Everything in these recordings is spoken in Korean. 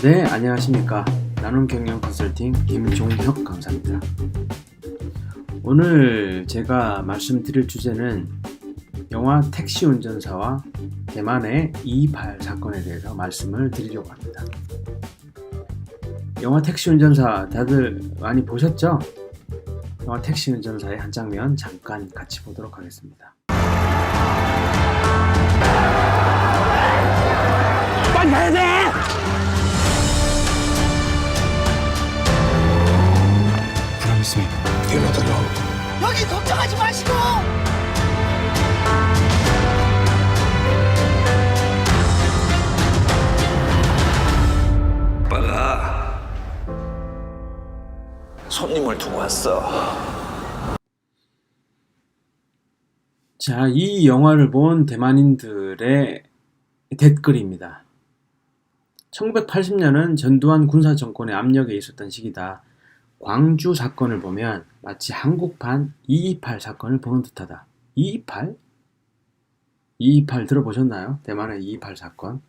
네, 안녕하십니까. 나눔경영 컨설팅 김종혁 강사입니다. 오늘 제가 말씀드릴 주제는 영화 택시 운전사와 대만의 228 사건에 대해서 말씀을 드리려고 합니다. 영화 택시 운전사 다들 많이 보셨죠? 영화 택시 운전사의 한 장면 잠깐 같이 보도록 하겠습니다. 빨리 가야 돼! Promise me you're not alone. 여기 걱정하지 마시고 오빠가 손님을 두고 왔어. 자, 이 영화를 본 대만인들의 댓글입니다. 1980년은 전두환 군사정권의 압력에 있었던 시기다. 광주 사건을 보면 마치 한국판 228 사건을 보는 듯하다. 228? 228 들어보셨나요? 대만의 228 사건.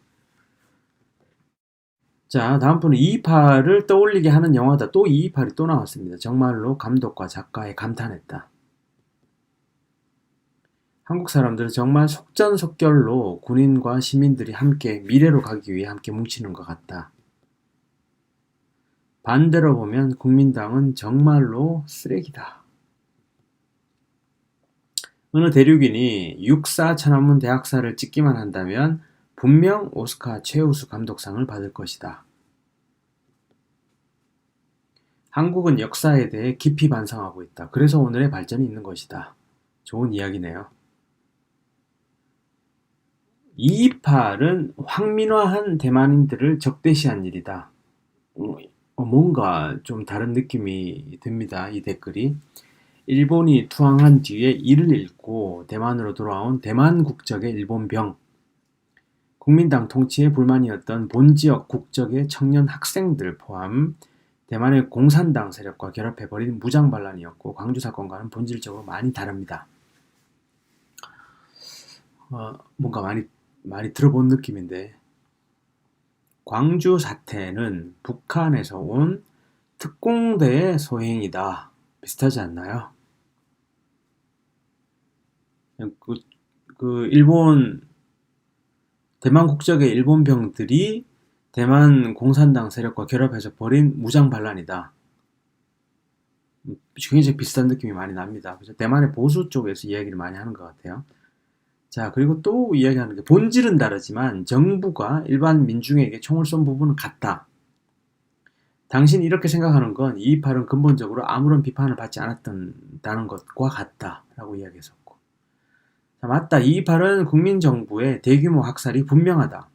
자, 다음 분은 228을 떠올리게 하는 영화다. 또 228이 또 나왔습니다. 정말로 감독과 작가에 감탄했다. 한국 사람들은 정말 속전속결로 군인과 시민들이 함께 미래로 가기 위해 함께 뭉치는 것 같다. 반대로 보면 국민당은 정말로 쓰레기다. 어느 대륙인이 육사 천안문 대학살을 찍기만 한다면 분명 오스카 최우수 감독상을 받을 것이다. 한국은 역사에 대해 깊이 반성하고 있다. 그래서 오늘의 발전이 있는 것이다. 좋은 이야기네요. 228은 황민화한 대만인들을 적대시한 일이다. 뭔가 좀 다른 느낌이 듭니다. 이 댓글이. 일본이 투항한 뒤에 이를 잃고 대만으로 돌아온 대만 국적의 일본병, 국민당 통치에 불만이었던 본지역 국적의 청년 학생들 포함 대만의 공산당 세력과 결합해버린 무장반란이었고 광주 사건과는 본질적으로 많이 다릅니다. 뭔가 많이 들어본 느낌인데, 광주 사태는 북한에서 온 특공대의 소행이다. 비슷하지 않나요? 대만 국적의 일본병들이 대만 공산당 세력과 결합해서 벌인 무장반란이다. 굉장히 비슷한 느낌이 많이 납니다. 그래서 대만의 보수 쪽에서 이야기를 많이 하는 것 같아요. 자, 그리고 또 이야기하는 게 본질은 다르지만 정부가 일반 민중에게 총을 쏜 부분은 같다. 당신이 이렇게 생각하는 건 228은 근본적으로 아무런 비판을 받지 않았다는 것과 같다 라고 이야기했었고, 자, 맞다. 228은 국민정부의 대규모 학살이 분명하다.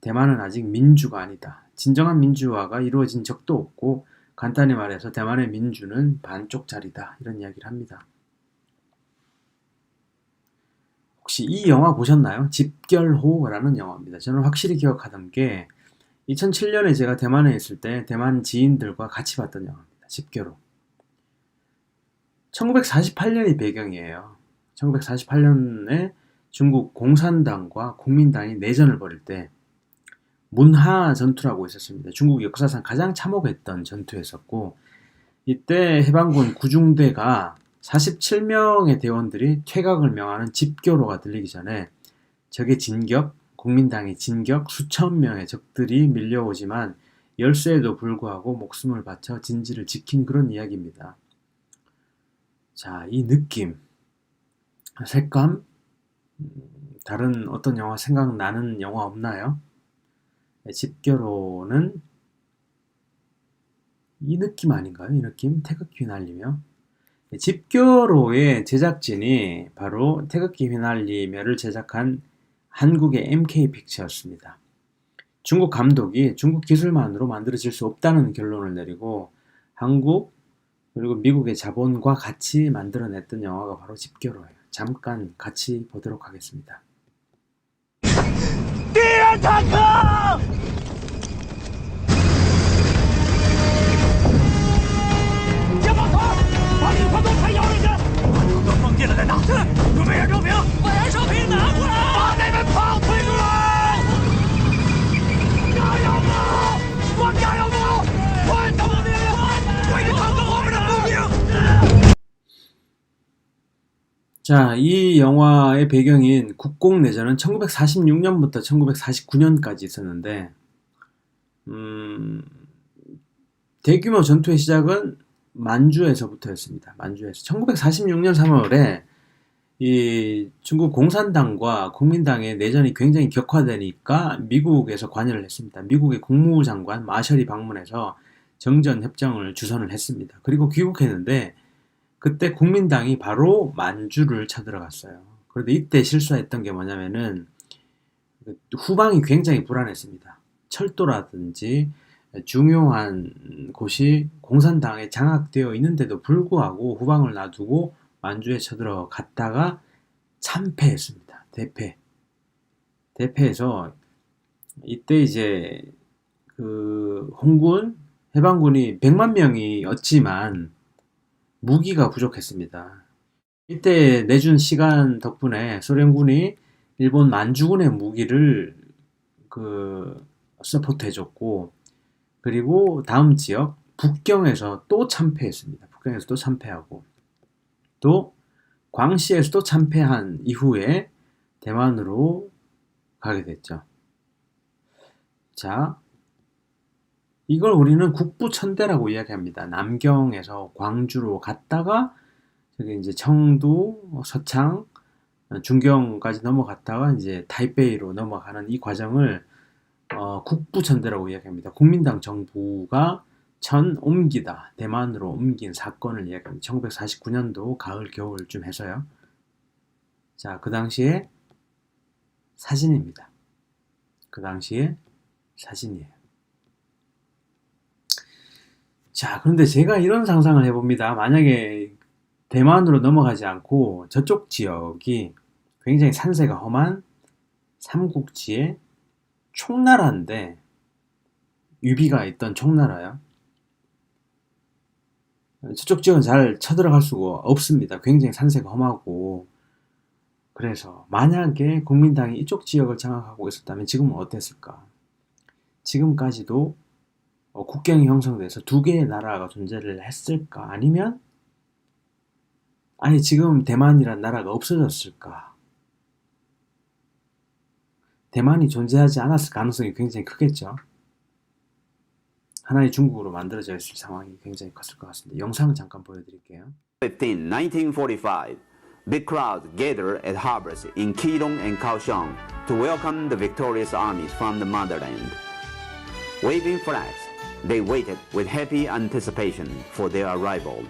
대만은 아직 민주가 아니다. 진정한 민주화가 이루어진 적도 없고 간단히 말해서 대만의 민주는 반쪽짜리다. 이런 이야기를 합니다. 혹시 이 영화 보셨나요? 집결호라는 영화입니다. 저는 확실히 기억하던 게 2007년에 제가 대만에 있을 때 대만 지인들과 같이 봤던 영화입니다. 집결호. 1948년이 배경이에요. 1948년에 중국 공산당과 국민당이 내전을 벌일 때 문하 전투라고 있었습니다. 중국 역사상 가장 참혹했던 전투였었고, 이때 해방군 구중대가 47명의 대원들이 퇴각을 명하는 집결호가 들리기 전에 적의 진격, 국민당의 진격, 수천 명의 적들이 밀려오지만 열세에도 불구하고 목숨을 바쳐 진지를 지킨 그런 이야기입니다. 자, 이 느낌, 색감, 다른 어떤 영화 생각나는 영화 없나요? 집결호는 이 느낌 아닌가요? 이 느낌? 태극기 휘날리며. 집결호의 제작진이 바로 태극기 휘날리며를 제작한 한국의 MK픽처였습니다. 중국 감독이 중국 기술만으로 만들어질 수 없다는 결론을 내리고 한국 그리고 미국의 자본과 같이 만들어냈던 영화가 바로 집결호예요. 잠깐 같이 보도록 하겠습니다. 敌人坦克！解放团，把领团都抬摇一下。把头放进来在哪？是，准备燃烧瓶，把燃烧瓶拿过来，把那门炮推出来。加油吧！ 자, 이 영화의 배경인 국공내전은 1946년부터 1949년까지 있었는데, 대규모 전투의 시작은 만주에서부터였습니다. 만주에서 1946년 3월에 이 중국 공산당과 국민당의 내전이 굉장히 격화되니까 미국에서 관여를 했습니다. 미국의 국무장관 마셜이 방문해서 정전 협정을 주선을 했습니다. 그리고 귀국했는데 그때 국민당이 바로 만주를 쳐들어갔어요. 그런데 이때 실수했던 게 뭐냐면은 후방이 굉장히 불안했습니다. 철도라든지 중요한 곳이 공산당에 장악되어 있는데도 불구하고 후방을 놔두고 만주에 쳐들어갔다가 참패했습니다. 대패해서 이때 이제 그 홍군 해방군이 100만 명이었지만 무기가 부족했습니다. 이때 내준 시간 덕분에 소련군이 일본 만주군의 무기를 서포트 해줬고, 그리고 다음 지역 북경에서 또 참패했습니다. 북경에서 또 참패하고, 또 광시에서 또 참패한 이후에 대만으로 가게 됐죠. 자, 이걸 우리는 국부천대라고 이야기합니다. 남경에서 광주로 갔다가 저기 이제 청도, 서창, 중경까지 넘어갔다가 이제 타이베이로 넘어가는 이 과정을 국부천대라고 이야기합니다. 국민당 정부가 옮기다, 대만으로 옮긴 사건을 이야기합니다. 1949년도 가을 겨울쯤 해서요. 자, 그 당시에 사진입니다. 그 당시에 사진이에요. 자, 그런데 제가 이런 상상을 해봅니다. 만약에 대만으로 넘어가지 않고 저쪽 지역이 굉장히 산세가 험한 삼국지의 총나라인데, 유비가 있던 총나라요. 저쪽 지역은 잘 쳐들어갈 수가 없습니다. 굉장히 산세가 험하고. 그래서 만약에 국민당이 이쪽 지역을 장악하고 있었다면 지금은 어땠을까? 지금까지도 국경이 형성돼서 두 개의 나라가 존재를 했을까? 아니면 아예 지금 대만이란 나라가 없어졌을까? 대만이 존재하지 않았을 가능성이 굉장히 크겠죠. 하나의 중국으로 만들어져 있을 상황이 굉장히 컸을 것 같습니다. 영상을 잠깐 보여드릴게요. 15, 1945, big crowds gathered at harbors in Keelung and Kaohsiung to welcome the victorious armies from the motherland. Waving flags, they waited with happy anticipation for their arrival.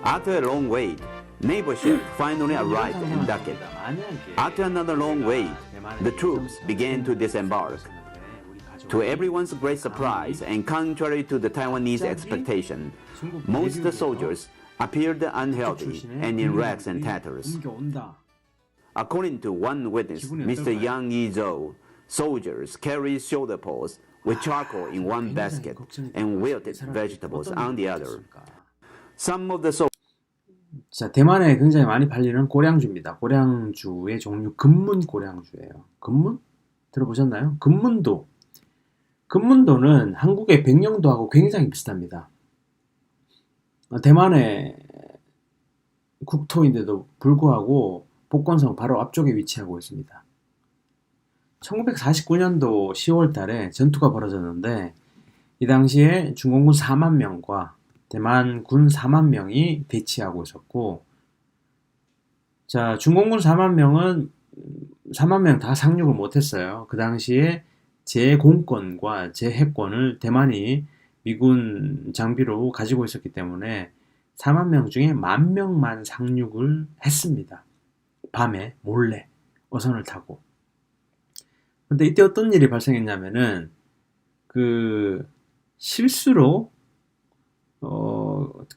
After a long wait, naval ship finally arrived in Ducket. After another long wait, the troops began to disembark. To everyone's great surprise and contrary to the Taiwanese expectation, most soldiers appeared unhealthy and in rags and tatters. According to one witness, Mr. Yang Yizhou, soldiers carried shoulder poles with charcoal in one basket and wilted vegetables on the other. Some of the soldiers. 자, 대만에 굉장히 많이 팔리는 고량주입니다. 고량주의 종류 금문 고량주예요. 금문? 들어보셨나요? 금문도는 한국의 백령도하고 굉장히 비슷합니다. 대만의 국토인데도 불구하고 복건성 바로 앞쪽에 위치하고 있습니다. 1949년도 10월 달에 전투가 벌어졌는데, 이 당시에 중공군 4만 명과 대만 군 4만 명이 대치하고 있었고, 자, 중공군 4만 명 다 상륙을 못했어요. 그 당시에 제공권과 제해권을 대만이 미군 장비로 가지고 있었기 때문에 4만 명 중에 1만 명만 상륙을 했습니다. 밤에 몰래 어선을 타고. 근데 이때 어떤 일이 발생했냐면은 실수로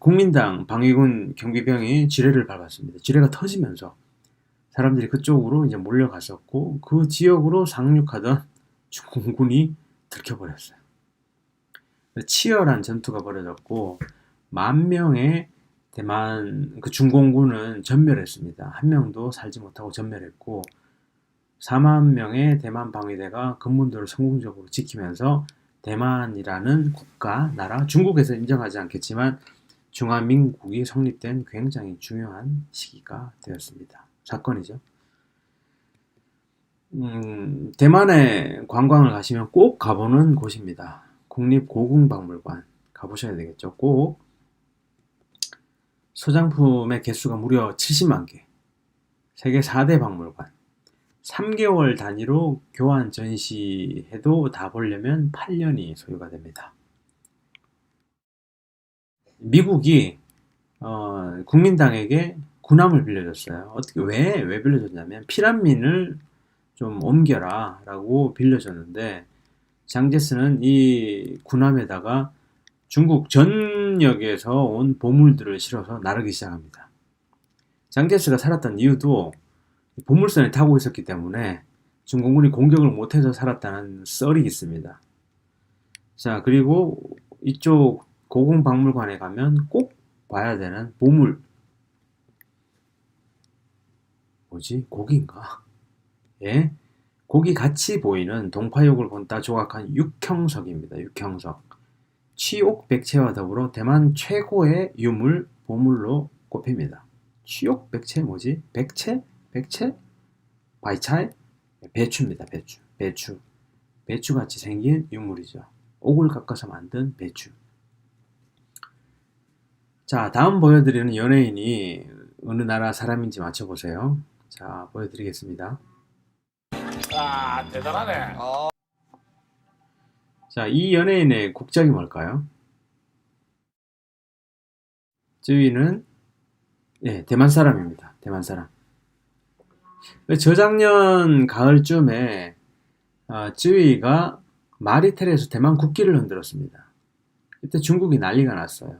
국민당 방위군 경비병이 지뢰를 밟았습니다. 지뢰가 터지면서 사람들이 그쪽으로 이제 몰려갔었고, 그 지역으로 상륙하던 중공군이 들켜버렸어요. 치열한 전투가 벌어졌고 10,000명의 대만 중공군은 전멸했습니다. 한 명도 살지 못하고 전멸했고, 4만 명의 대만 방위대가 금문도를 성공적으로 지키면서 대만이라는 국가, 나라, 중국에서 인정하지 않겠지만 중화민국이 성립된 굉장히 중요한 시기가 되었습니다. 사건이죠. 대만에 관광을 가시면 꼭 가보는 곳입니다. 국립고궁박물관 가보셔야 되겠죠. 꼭 소장품의 개수가 무려 70만 개, 세계 4대 박물관, 3개월 단위로 교환 전시해도 다 보려면 8년이 소요가 됩니다. 미국이 국민당에게 군함을 빌려줬어요. 어떻게 왜 빌려줬냐면 피난민을 좀 옮겨라 라고 빌려줬는데 장제스는 이 군함에다가 중국 전역에서 온 보물들을 실어서 나르기 시작합니다. 장제스가 살았던 이유도 보물선에 타고 있었기 때문에 중공군이 공격을 못해서 살았다는 썰이 있습니다. 자, 그리고 이쪽 고궁박물관에 가면 꼭 봐야 되는 보물, 뭐지? 고기인가? 예? 고기 같이 보이는 동파육을 본따 조각한 육형석입니다. 육형석. 취옥백채와 더불어 대만 최고의 유물, 보물로 꼽힙니다. 취옥백채 뭐지? 백채? 백채? 바이차이? 배추입니다. 배추. 배추같이 생긴 유물이죠. 옥을 깎아서 만든 배추. 자, 다음 보여드리는 연예인이 어느 나라 사람인지 맞춰보세요. 자, 보여드리겠습니다. 아, 대단하네. 자, 이 연예인의 국적이 뭘까요? 쯔위는 대만 사람입니다. 대만 사람. 저작년 가을쯤에 쯔위가 마리텔에서 대만 국기를 흔들었습니다. 그때 중국이 난리가 났어요.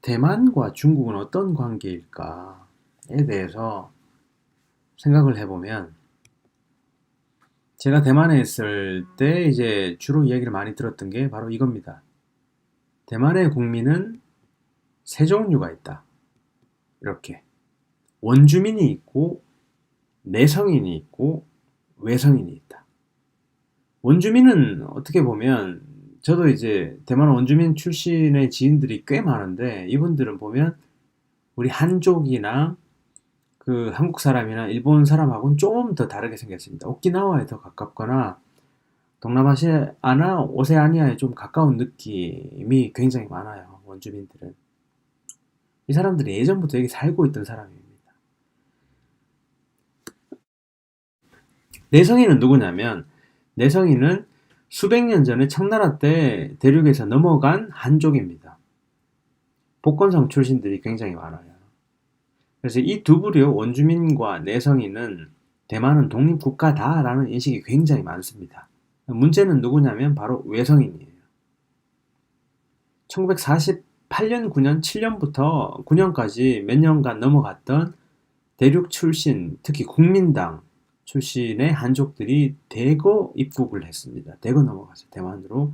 대만과 중국은 어떤 관계일까에 대해서 생각을 해보면 제가 대만에 있을 때 이제 주로 이야기를 많이 들었던 게 바로 이겁니다. 대만의 국민은 세 종류가 있다. 이렇게. 원주민이 있고, 내성인이 있고, 외성인이 있다. 원주민은 어떻게 보면, 저도 이제 대만 원주민 출신의 지인들이 꽤 많은데, 이분들은 보면 우리 한족이나 그 한국 사람이나 일본 사람하고는 좀 더 다르게 생겼습니다. 오키나와에 더 가깝거나 동남아시아나 오세아니아에 좀 가까운 느낌이 굉장히 많아요. 원주민들은. 이 사람들이 예전부터 여기 살고 있던 사람입니다. 내성인은 누구냐면 내성인은 수백 년 전에 청나라 때 대륙에서 넘어간 한족입니다. 복건성 출신들이 굉장히 많아요. 그래서 이 두 부류 원주민과 내성인은 대만은 독립국가다라는 인식이 굉장히 많습니다. 문제는 누구냐면 바로 외성인이에요. 1948년, 9년, 7년부터 9년까지 몇 년간 넘어갔던 대륙 출신, 특히 국민당 출신의 한족들이 대거 입국을 했습니다. 대거 넘어갔어요. 대만으로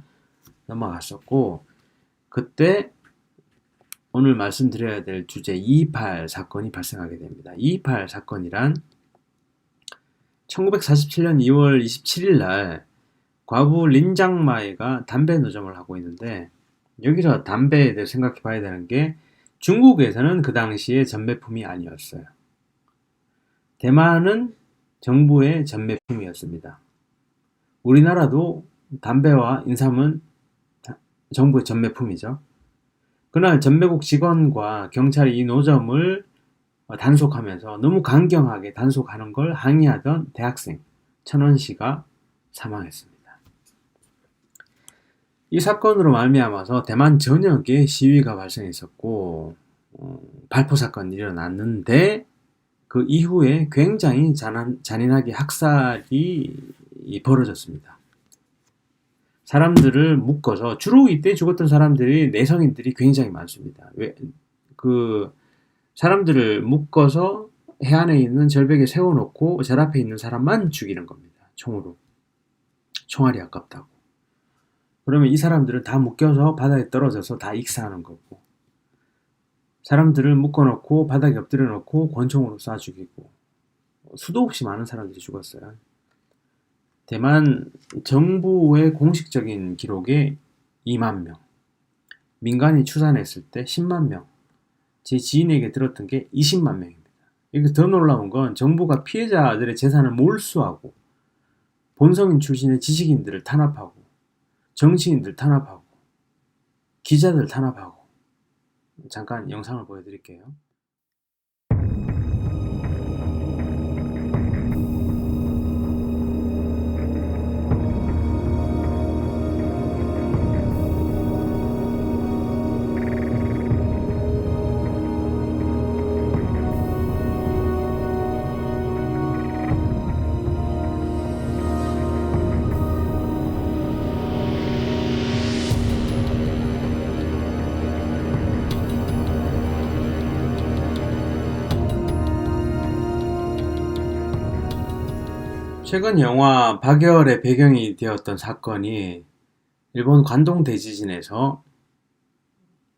넘어갔었고 그때 오늘 말씀드려야 될 주제 228 사건이 발생하게 됩니다. 228 사건이란 1947년 2월 27일 날 과부 린장마이가 담배 노점을 하고 있는데 여기서 담배에 대해 생각해 봐야 되는 게 중국에서는 그 당시에 전매품이 아니었어요. 대만은 정부의 전매품이었습니다. 우리나라도 담배와 인삼은 정부의 전매품이죠. 그날 전매국 직원과 경찰이 이 노점을 단속하면서 너무 강경하게 단속하는 걸 항의하던 대학생 천원 씨가 사망했습니다. 이 사건으로 말미암아서 대만 전역에 시위가 발생했었고 발포 사건이 일어났는데 그 이후에 굉장히 잔인하게 학살이 벌어졌습니다. 사람들을 묶어서 주로 이때 죽었던 사람들이 내성인들이 굉장히 많습니다. 사람들을 묶어서 해안에 있는 절벽에 세워놓고 절 앞에 있는 사람만 죽이는 겁니다. 총으로. 총알이 아깝다고. 그러면 이 사람들은 다 묶여서 바다에 떨어져서 다 익사하는 거고 사람들을 묶어놓고 바닥에 엎드려 놓고 권총으로 쏴 죽이고 수도 없이 많은 사람들이 죽었어요. 대만 정부의 공식적인 기록에 2만 명, 민간이 추산했을 때 10만 명, 제 지인에게 들었던 게 20만 명입니다. 이게 더 놀라운 건 정부가 피해자들의 재산을 몰수하고 본성인 출신의 지식인들을 탄압하고 정치인들 탄압하고 기자들 탄압하고. 잠깐 영상을 보여드릴게요. 최근 영화 박열의 배경이 되었던 사건이 일본 관동 대지진에서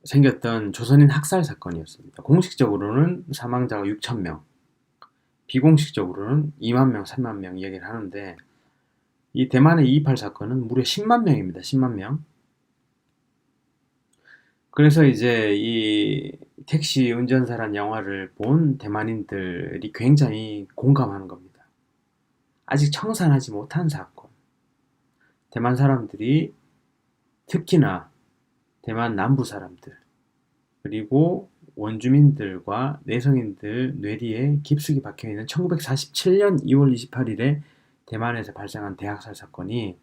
생겼던 조선인 학살 사건이었습니다. 공식적으로는 사망자가 6,000명, 비공식적으로는 2만 명, 3만 명 이야기를 하는데, 이 대만의 228 사건은 무려 10만 명입니다. 10만 명. 그래서 이제 이 택시 운전사란 영화를 본 대만인들이 굉장히 공감하는 겁니다. 아직 청산하지 못한 사건. 대만 사람들이, 특히나 대만 남부 사람들, 그리고 원주민들과 내성인들 뇌리에 깊숙이 박혀있는 1947년 2월 28일에 대만에서 발생한 대학살 사건이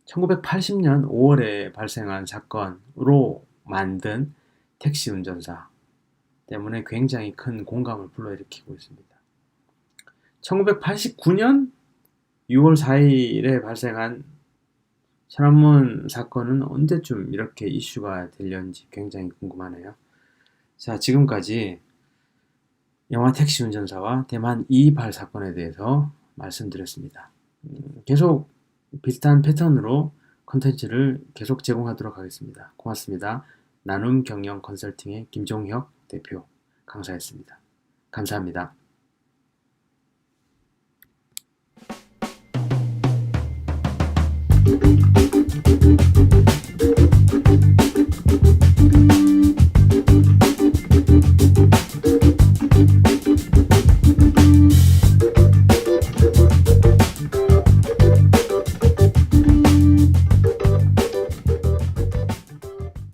1980년 5월에 발생한 사건으로 만든 택시 운전사 때문에 굉장히 큰 공감을 불러일으키고 있습니다. 1989년 6월 4일에 발생한 천안문 사건은 언제쯤 이렇게 이슈가 되려는지 굉장히 궁금하네요. 자, 지금까지 영화 택시 운전사와 대만 228 사건에 대해서 말씀드렸습니다. 계속 비슷한 패턴으로 컨텐츠를 계속 제공하도록 하겠습니다. 고맙습니다. 나눔 경영 컨설팅의 김종혁 대표 강사였습니다. 감사합니다.